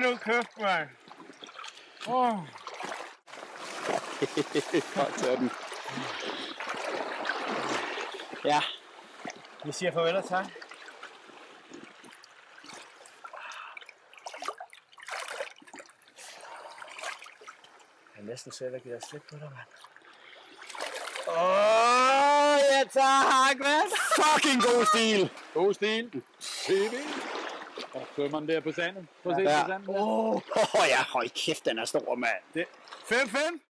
nu kæft, mand. Godt tager den. Ja. Vi siger farvel og tak. Jeg er næsten selv at give dig slip på dig, mand. Jeg tager hak, mand. Fucking god stil. God stil. Se det. Og tømmeren der på sandet. Prøv at se på sandet. Ja, hold kæft, den er stor, mand. 5-5.